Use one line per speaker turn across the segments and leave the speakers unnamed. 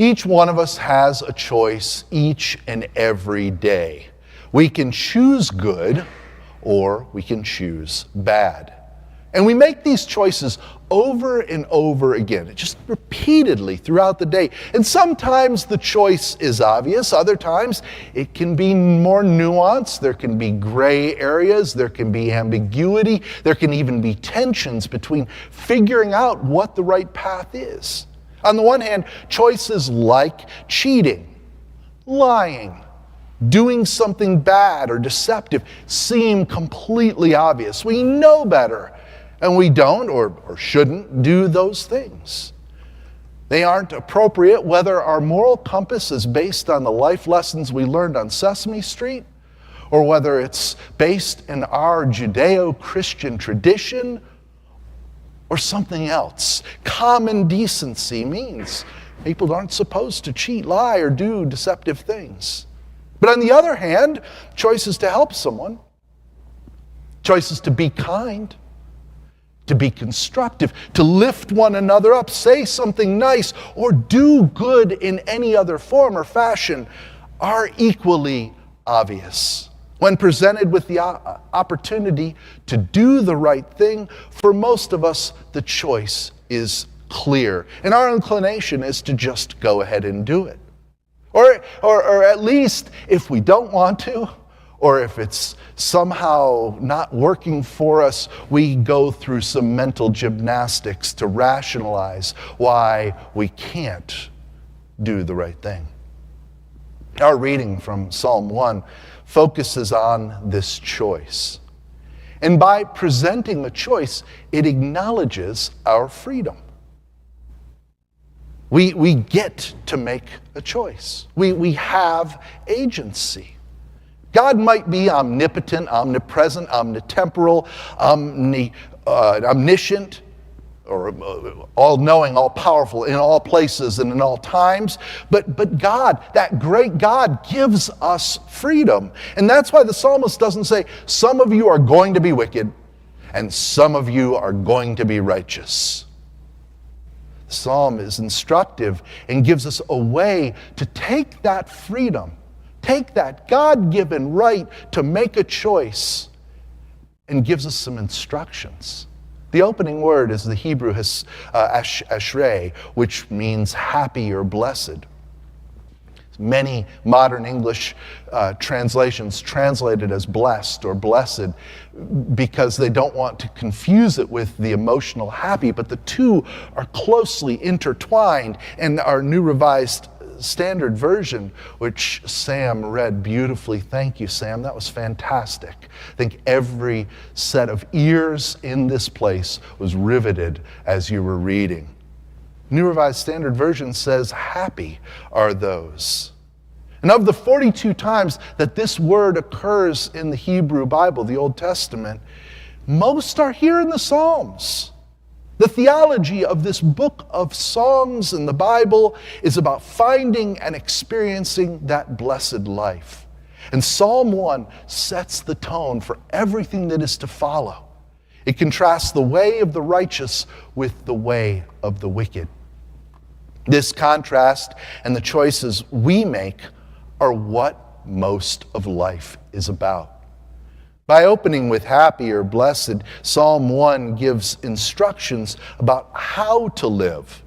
Each one of us has a choice each and every day. We can choose good or we can choose bad. And we make these choices over and over again, just repeatedly throughout the day. And sometimes the choice is obvious. Other times it can be more nuanced. There can be gray areas. There can be ambiguity. There can even be tensions between figuring out what the right path is. On the one hand, choices like cheating, lying, doing something bad or deceptive seem completely obvious. We know better, and we don't or shouldn't do those things. They aren't appropriate whether our moral compass is based on the life lessons we learned on Sesame Street, or whether it's based in our Judeo-Christian tradition, or something else. Common decency means people aren't supposed to cheat, lie, or do deceptive things. But on the other hand, choices to help someone, choices to be kind, to be constructive, to lift one another up, say something nice, or do good in any other form or fashion are equally obvious. When presented with the opportunity to do the right thing, for most of us, the choice is clear. And our inclination is to just go ahead and do it. Or at least, if we don't want to, or if it's somehow not working for us, we go through some mental gymnastics to rationalize why we can't do the right thing. Our reading from Psalm 1 focuses on this choice. And by presenting a choice, it acknowledges our freedom. We get to make a choice. We have agency. God might be omnipotent, omnipresent, omnitemporal, omniscient, or all-knowing, all-powerful in all places and in all times. But God, that great God, gives us freedom. And that's why the psalmist doesn't say, some of you are going to be wicked and some of you are going to be righteous. The psalm is instructive and gives us a way to take that freedom, take that God-given right to make a choice, and gives us some instructions. The opening word is the Hebrew ashrei, which means happy or blessed. Many modern English translations translate it as blessed or blessed because they don't want to confuse it with the emotional happy, but the two are closely intertwined. And our New Revised Standard Version, which Sam read beautifully. Thank you, Sam. That was fantastic. I think every set of ears in this place was riveted as you were reading. New Revised Standard Version says, happy are those. And of the 42 times that this word occurs in the Hebrew Bible, the Old Testament, most are here in the Psalms. The theology of this book of songs in the Bible is about finding and experiencing that blessed life. And Psalm 1 sets the tone for everything that is to follow. It contrasts the way of the righteous with the way of the wicked. This contrast and the choices we make are what most of life is about. By opening with happy or blessed, Psalm 1 gives instructions about how to live.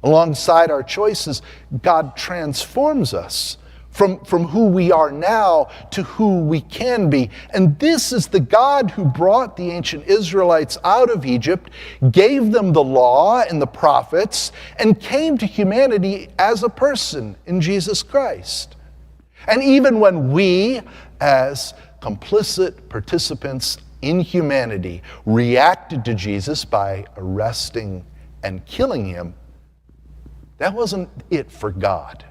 Alongside our choices, God transforms us from who we are now to who we can be. And this is the God who brought the ancient Israelites out of Egypt, gave them the law and the prophets, and came to humanity as a person in Jesus Christ. And even when we, as complicit participants in humanity, reacted to Jesus by arresting and killing him, that wasn't it for God.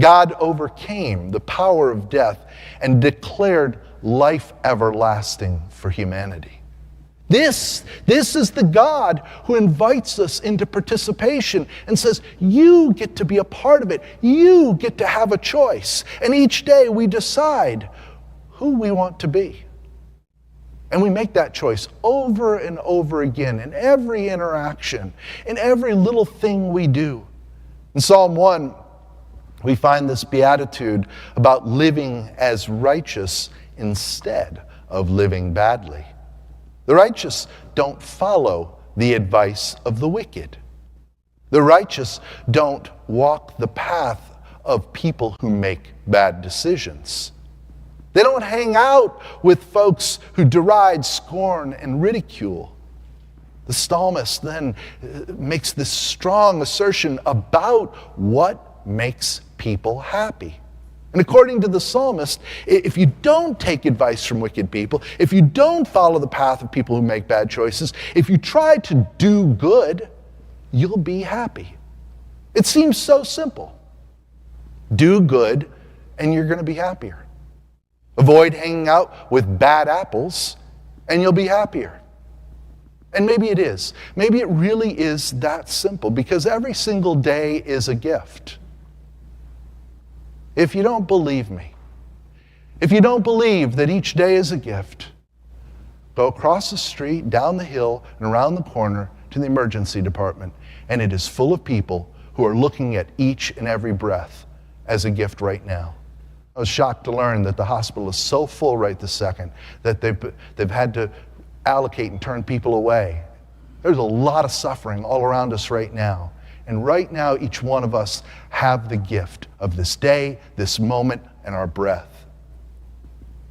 God overcame the power of death and declared life everlasting for humanity. This is the God who invites us into participation and says, you get to be a part of it. You get to have a choice. And each day we decide who we want to be. And we make that choice over and over again in every interaction, in every little thing we do. In Psalm 1, We find this beatitude about living as righteous instead of living badly. The righteous don't follow the advice of the wicked. The righteous don't walk the path of people who make bad decisions. They don't hang out with folks who deride, scorn, and ridicule. The psalmist then makes this strong assertion about what makes people happy. And according to the psalmist, if you don't take advice from wicked people, if you don't follow the path of people who make bad choices, if you try to do good, you'll be happy. It seems so simple. Do good and you're going to be happier. Avoid hanging out with bad apples and you'll be happier. And maybe it is. Maybe it really is that simple, because every single day is a gift. If you don't believe me, if you don't believe that each day is a gift, go across the street, down the hill, and around the corner to the emergency department, and it is full of people who are looking at each and every breath as a gift right now. I was shocked to learn that the hospital is so full right this second that they've had to allocate and turn people away. There's a lot of suffering all around us right now. And right now, each one of us have the gift of this day, this moment, and our breath.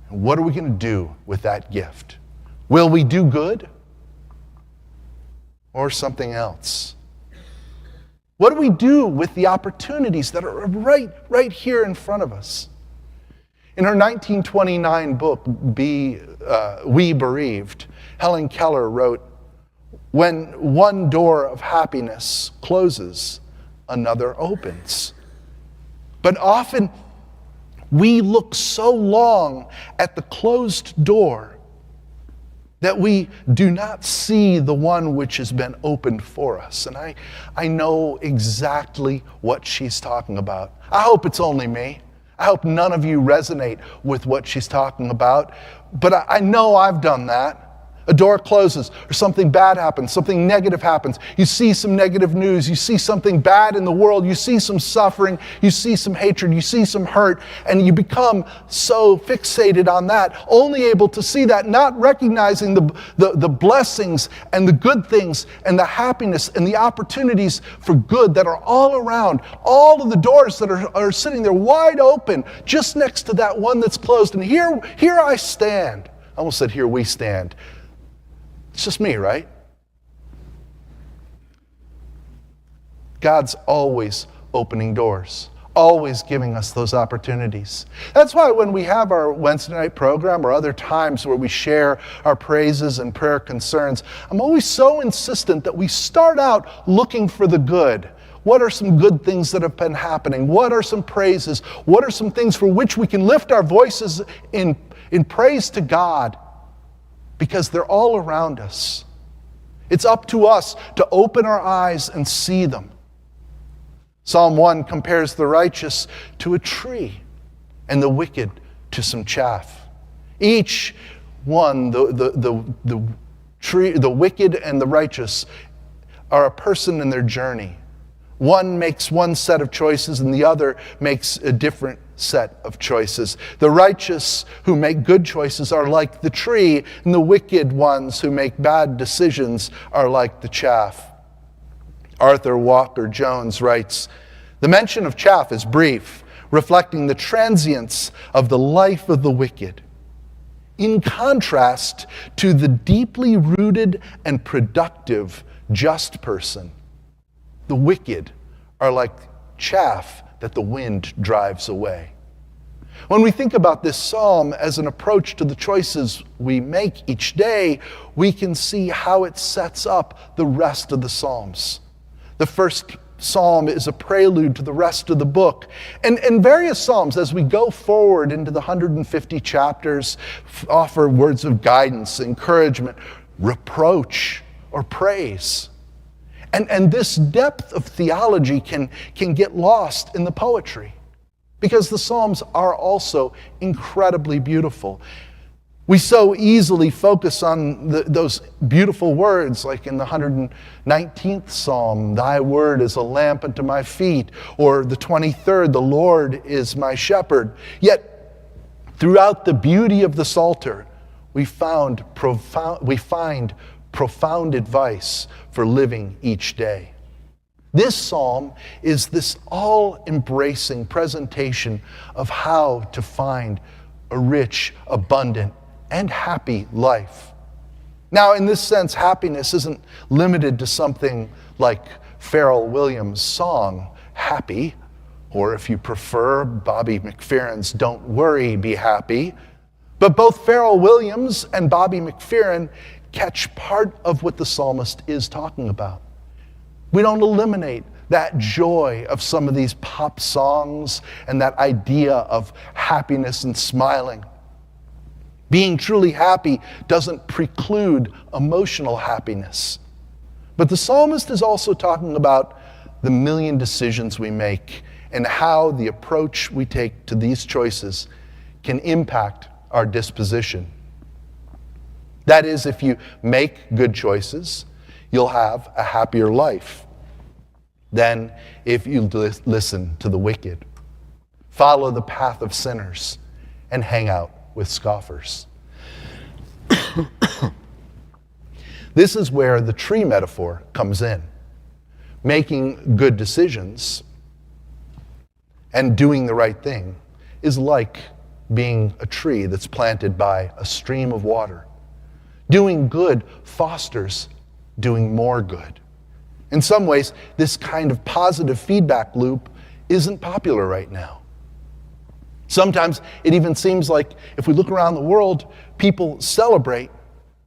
And what are we going to do with that gift? Will we do good or something else? What do we do with the opportunities that are right here in front of us? In her 1929 book, We Bereaved, Helen Keller wrote, "When one door of happiness closes, another opens." But often we look so long at the closed door that we do not see the one which has been opened for us. And I know exactly what she's talking about. I hope it's only me. I hope none of you resonate with what she's talking about, but I know I've done that. A door closes, or something bad happens, something negative happens. You see some negative news, you see something bad in the world, you see some suffering, you see some hatred, you see some hurt, and you become so fixated on that, only able to see that, not recognizing the blessings and the good things and the happiness and the opportunities for good that are all around. All of the doors that are sitting there wide open, just next to that one that's closed. And here I stand. I almost said here we stand. It's just me, right? God's always opening doors, always giving us those opportunities. That's why when we have our Wednesday night program or other times where we share our praises and prayer concerns, I'm always so insistent that we start out looking for the good. What are some good things that have been happening? What are some praises? What are some things for which we can lift our voices in praise to God? Because they're all around us. It's up to us to open our eyes and see them. Psalm 1 compares the righteous to a tree and the wicked to some chaff. Each one, the tree, the wicked and the righteous, are a person in their journey. One makes one set of choices and the other makes a different set of choices. The righteous who make good choices are like the tree, and the wicked ones who make bad decisions are like the chaff. Arthur Walker Jones writes, "The mention of chaff is brief, reflecting the transience of the life of the wicked, in contrast to the deeply rooted and productive just person. The wicked are like chaff that the wind drives away." When we think about this psalm as an approach to the choices we make each day, we can see how it sets up the rest of the psalms. The first psalm is a prelude to the rest of the book. And various psalms, as we go forward into the 150 chapters, offer words of guidance, encouragement, reproach, or praise. And this depth of theology can get lost in the poetry, because the Psalms are also incredibly beautiful. We so easily focus on those beautiful words, like in the 119th Psalm, thy word is a lamp unto my feet, or the 23rd, the Lord is my shepherd. Yet, throughout the beauty of the Psalter, we find profound advice for living each day. This psalm is this all-embracing presentation of how to find a rich, abundant, and happy life. Now, in this sense, happiness isn't limited to something like Pharrell Williams' song, Happy, or if you prefer, Bobby McFerrin's Don't Worry, Be Happy. But both Pharrell Williams and Bobby McFerrin catch part of what the psalmist is talking about. We don't eliminate that joy of some of these pop songs and that idea of happiness and smiling. Being truly happy doesn't preclude emotional happiness. But the psalmist is also talking about the million decisions we make and how the approach we take to these choices can impact our disposition. That is, if you make good choices, you'll have a happier life than if you listen to the wicked, follow the path of sinners, and hang out with scoffers. This is where the tree metaphor comes in. Making good decisions and doing the right thing is like being a tree that's planted by a stream of water. Doing good fosters doing more good. In some ways, this kind of positive feedback loop isn't popular right now. Sometimes it even seems like if we look around the world, people celebrate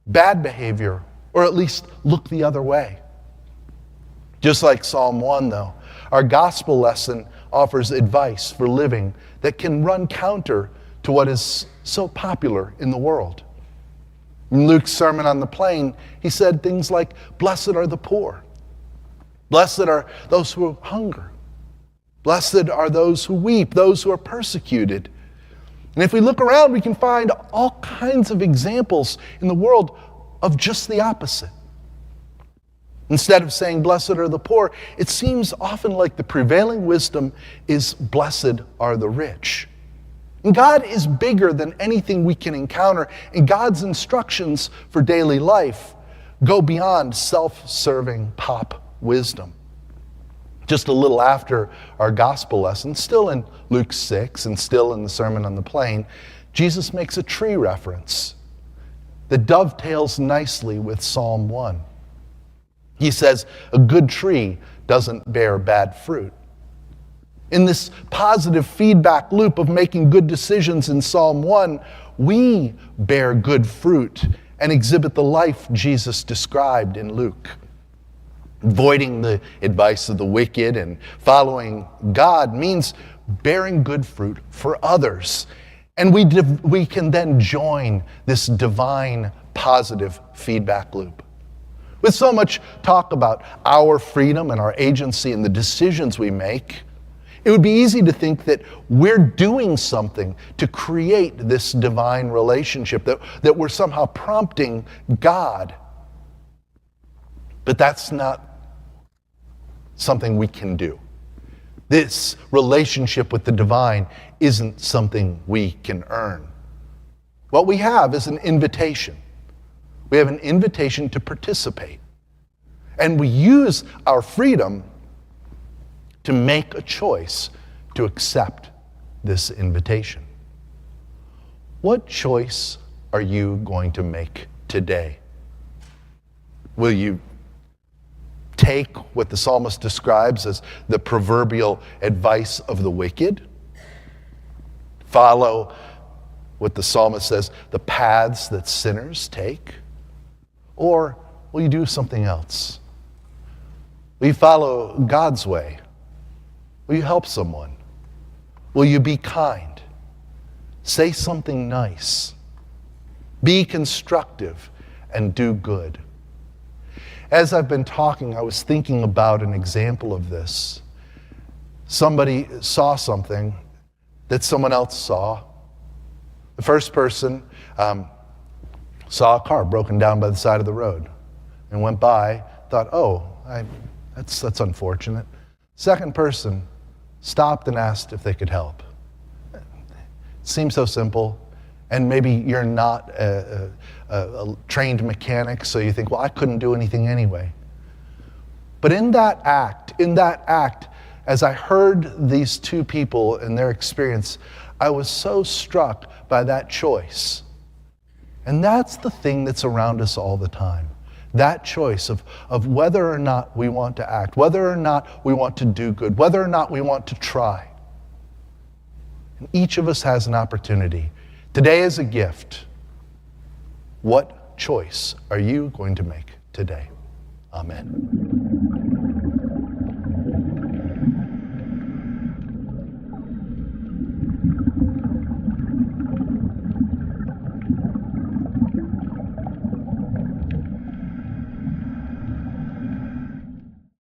bad behavior, or at least look the other way. Just like Psalm 1, though, our gospel lesson offers advice for living that can run counter to what is so popular in the world. In Luke's Sermon on the Plain, he said things like, "Blessed are the poor. Blessed are those who hunger. Blessed are those who weep, those who are persecuted." And if we look around, we can find all kinds of examples in the world of just the opposite. Instead of saying, "Blessed are the poor," it seems often like the prevailing wisdom is, "Blessed are the rich." And God is bigger than anything we can encounter, and God's instructions for daily life go beyond self-serving pop wisdom. Just a little after our gospel lesson, still in Luke 6 and still in the Sermon on the Plain, Jesus makes a tree reference that dovetails nicely with Psalm 1. He says, a good tree doesn't bear bad fruit. In this positive feedback loop of making good decisions in Psalm 1, we bear good fruit and exhibit the life Jesus described in Luke. Avoiding the advice of the wicked and following God means bearing good fruit for others. And we can then join this divine positive feedback loop. With so much talk about our freedom and our agency and the decisions we make, it would be easy to think that we're doing something to create this divine relationship, that we're somehow prompting God. But that's not something we can do. This relationship with the divine isn't something we can earn. What we have is an invitation. We have an invitation to participate. And we use our freedom to make a choice to accept this invitation. What choice are you going to make today? Will you take what the psalmist describes as the proverbial advice of the wicked? Follow what the psalmist says, the paths that sinners take? Or will you do something else? Will you follow God's way? Will you help someone? Will you be kind? Say something nice. Be constructive and do good. As I've been talking, I was thinking about an example of this. Somebody saw something that someone else saw. The first person saw a car broken down by the side of the road and went by, thought, that's unfortunate. Second person stopped and asked if they could help. It seems so simple, and maybe you're not a trained mechanic, so you think, well, I couldn't do anything anyway. But in that act, as I heard these two people and their experience, I was so struck by that choice. And that's the thing that's around us all the time. That choice of whether or not we want to act, whether or not we want to do good, whether or not we want to try. And each of us has an opportunity. Today is a gift. What choice are you going to make today? Amen.